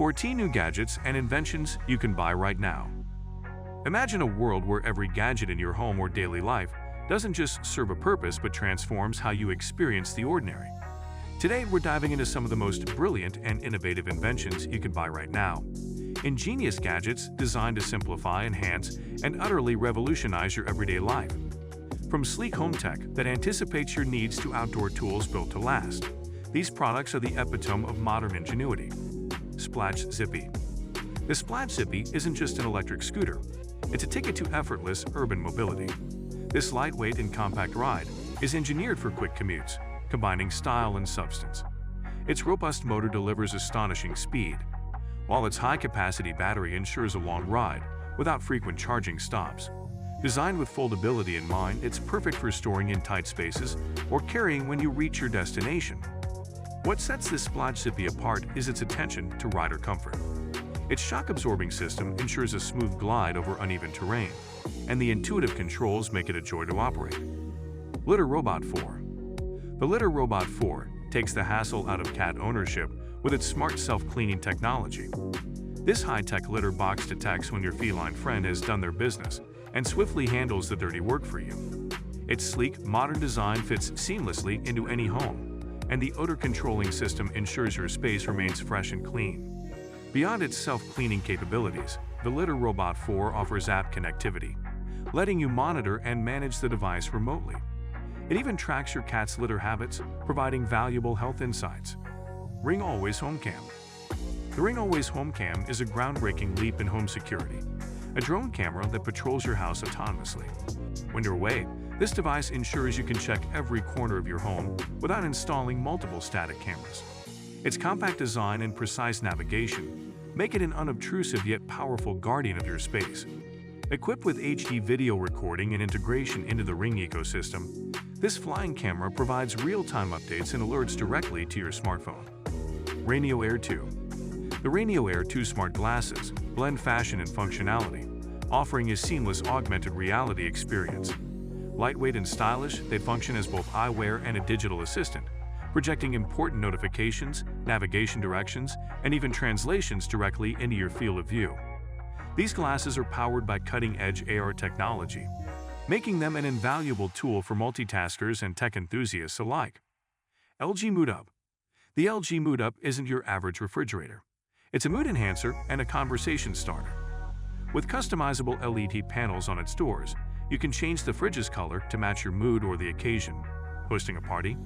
14 new gadgets and inventions you can buy right now. Imagine a world where every gadget in your home or daily life doesn't just serve a purpose but transforms how you experience the ordinary. Today, we're diving into some of the most brilliant and innovative inventions you can buy right now. Ingenious gadgets designed to simplify, enhance, and utterly revolutionize your everyday life. From sleek home tech that anticipates your needs to outdoor tools built to last, these products are the epitome of modern ingenuity. Splash Zippy. The Splash Zippy isn't just an electric scooter. It's a ticket to effortless urban mobility. This lightweight and compact ride is engineered for quick commutes, combining style and substance. Its robust motor delivers astonishing speed, while its high-capacity battery ensures a long ride without frequent charging stops. Designed with foldability in mind, it's perfect for storing in tight spaces or carrying when you reach your destination. What sets this Splash Zippy apart is its attention to rider comfort. Its shock-absorbing system ensures a smooth glide over uneven terrain, and the intuitive controls make it a joy to operate. Litter Robot 4. The Litter Robot 4 takes the hassle out of cat ownership with its smart self-cleaning technology. This high-tech litter box detects when your feline friend has done their business and swiftly handles the dirty work for you. Its sleek, modern design fits seamlessly into any home, and the odor-controlling system ensures your space remains fresh and clean. Beyond its self-cleaning capabilities, the Litter Robot 4 offers app connectivity, letting you monitor and manage the device remotely. It even tracks your cat's litter habits, providing valuable health insights. Ring Always Home Cam. The Ring Always Home Cam is a groundbreaking leap in home security, a drone camera that patrols your house autonomously. When you're away, this device ensures you can check every corner of your home without installing multiple static cameras. Its compact design and precise navigation make it an unobtrusive yet powerful guardian of your space. Equipped with HD video recording and integration into the Ring ecosystem, this flying camera provides real-time updates and alerts directly to your smartphone. Rainio Air 2. The Rainio Air 2 smart glasses blend fashion and functionality, offering a seamless augmented reality experience. Lightweight and stylish, they function as both eyewear and a digital assistant, projecting important notifications, navigation directions, and even translations directly into your field of view. These glasses are powered by cutting-edge AR technology, making them an invaluable tool for multitaskers and tech enthusiasts alike. LG Mood Up. The LG Mood Up isn't your average refrigerator. It's a mood enhancer and a conversation starter. With customizable LED panels on its doors, you can change the fridge's color to match your mood or the occasion. Hosting a party?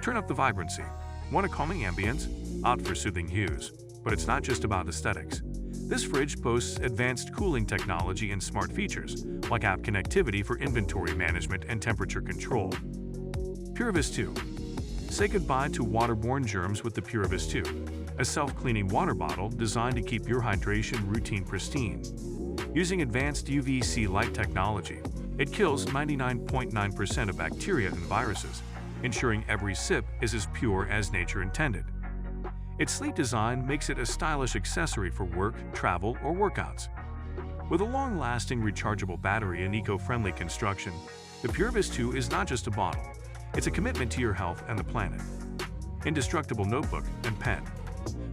Turn up the vibrancy. Want a calming ambience? Opt for soothing hues. But it's not just about aesthetics. This fridge boasts advanced cooling technology and smart features, like app connectivity for inventory management and temperature control. Puravis 2. Say goodbye to waterborne germs with the Puravis 2, a self-cleaning water bottle designed to keep your hydration routine pristine. Using advanced UVC light technology, it kills 99.9% of bacteria and viruses, ensuring every sip is as pure as nature intended. Its sleek design makes it a stylish accessory for work, travel, or workouts. With a long-lasting rechargeable battery and eco-friendly construction, the Puravis 2 is not just a bottle, it's a commitment to your health and the planet. Indestructible notebook and pen.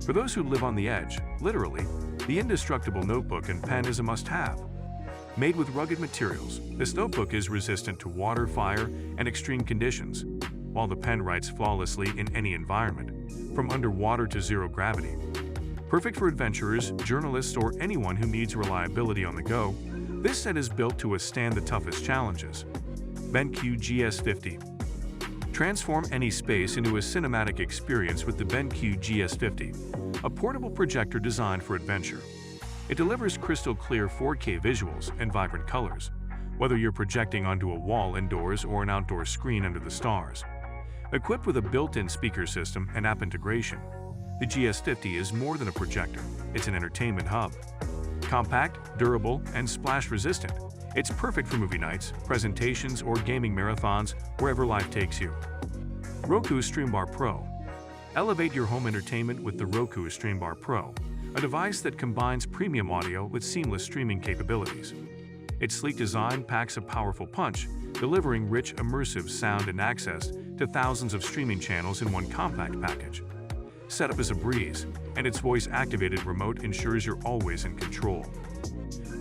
For those who live on the edge, literally, the indestructible notebook and pen is a must-have. Made with rugged materials, this notebook is resistant to water, fire, and extreme conditions, while the pen writes flawlessly in any environment, from underwater to zero gravity. Perfect for adventurers, journalists, or anyone who needs reliability on the go, this set is built to withstand the toughest challenges. BenQ GS50. Transform any space into a cinematic experience with the BenQ GS50, a portable projector designed for adventure. It delivers crystal-clear 4K visuals and vibrant colors, whether you're projecting onto a wall indoors or an outdoor screen under the stars. Equipped with a built-in speaker system and app integration, the GS50 is more than a projector, it's an entertainment hub. Compact, durable, and splash-resistant, it's perfect for movie nights, presentations, or gaming marathons wherever life takes you. Roku Streambar Pro. Elevate your home entertainment with the Roku Streambar Pro, a device that combines premium audio with seamless streaming capabilities. Its sleek design packs a powerful punch, delivering rich, immersive sound and access to thousands of streaming channels in one compact package. setup is a breeze, and its voice-activated remote ensures you're always in control.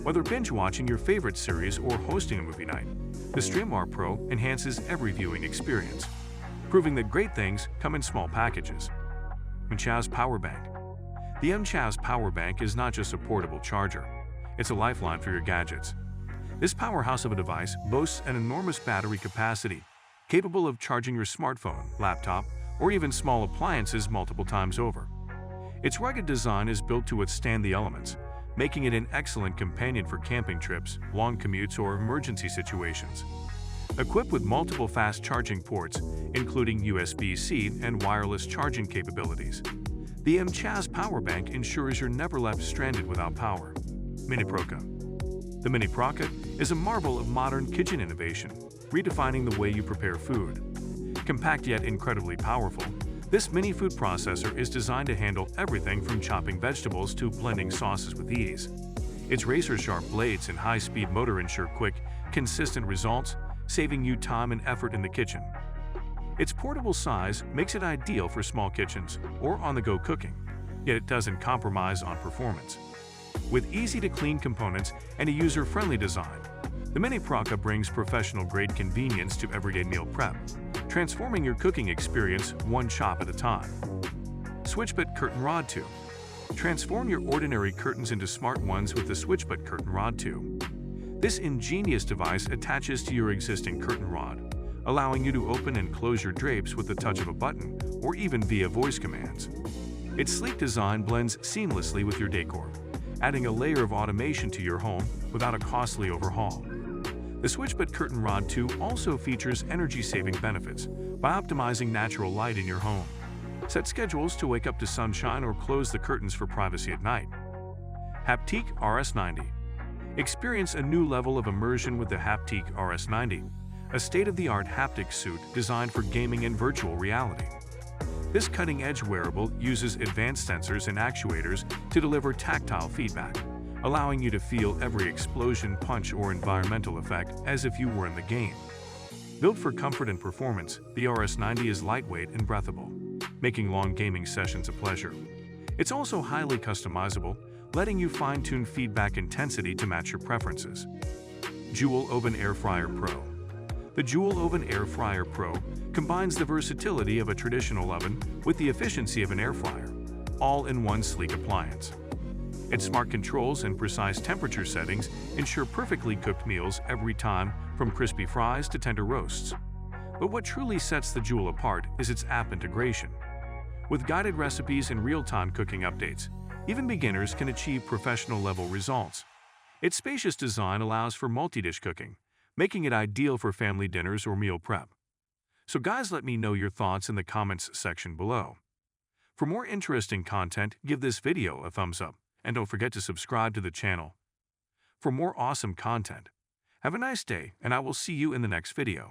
Whether binge-watching your favorite series or hosting a movie night, the StreamR Pro enhances every viewing experience, proving that great things come in small packages. Inventions Power Bank. The Inventions Power Bank is not just a portable charger, it's a lifeline for your gadgets. This powerhouse of a device boasts an enormous battery capacity, capable of charging your smartphone, laptop, or even small appliances multiple times over. Its rugged design is built to withstand the elements, making it an excellent companion for camping trips, long commutes, or emergency situations. Equipped with multiple fast charging ports, including USB-C and wireless charging capabilities, the Inventions Power Bank ensures you're never left stranded without power. Mini Proca. The Mini Proca is a marvel of modern kitchen innovation, redefining the way you prepare food. Compact yet incredibly powerful, this mini food processor is designed to handle everything from chopping vegetables to blending sauces with ease. Its razor-sharp blades and high-speed motor ensure quick, consistent results, saving you time and effort in the kitchen. Its portable size makes it ideal for small kitchens or on-the-go cooking, yet it doesn't compromise on performance. With easy-to-clean components and a user-friendly design, the Mini Proca brings professional-grade convenience to everyday meal prep, transforming your cooking experience one chop at a time. SwitchBit Curtain Rod 2. Transform your ordinary curtains into smart ones with the SwitchBit Curtain Rod 2. This ingenious device attaches to your existing curtain rod, allowing you to open and close your drapes with the touch of a button or even via voice commands. Its sleek design blends seamlessly with your decor, adding a layer of automation to your home without a costly overhaul. The SwitchBit Curtain Rod 2 also features energy-saving benefits by optimizing natural light in your home. Set schedules to wake up to sunshine or close the curtains for privacy at night. Haptique RS90. Experience a new level of immersion with the Haptique RS90, a state-of-the-art haptic suit designed for gaming and virtual reality. This cutting-edge wearable uses advanced sensors and actuators to deliver tactile feedback, allowing you to feel every explosion, punch, or environmental effect as if you were in the game. Built for comfort and performance, the RS90 is lightweight and breathable, making long gaming sessions a pleasure. It's also highly customizable, letting you fine-tune feedback intensity to match your preferences. Joule Oven Air Fryer Pro. The Joule Oven Air Fryer Pro combines the versatility of a traditional oven with the efficiency of an air fryer, all in one sleek appliance. Its smart controls and precise temperature settings ensure perfectly cooked meals every time, from crispy fries to tender roasts. But what truly sets the Joule apart is its app integration. With guided recipes and real-time cooking updates, even beginners can achieve professional-level results. Its spacious design allows for multi-dish cooking, making it ideal for family dinners or meal prep. So guys, let me know your thoughts in the comments section below. For more interesting content, give this video a thumbs up. And don't forget to subscribe to the channel for more awesome content. Have a nice day, and I will see you in the next video.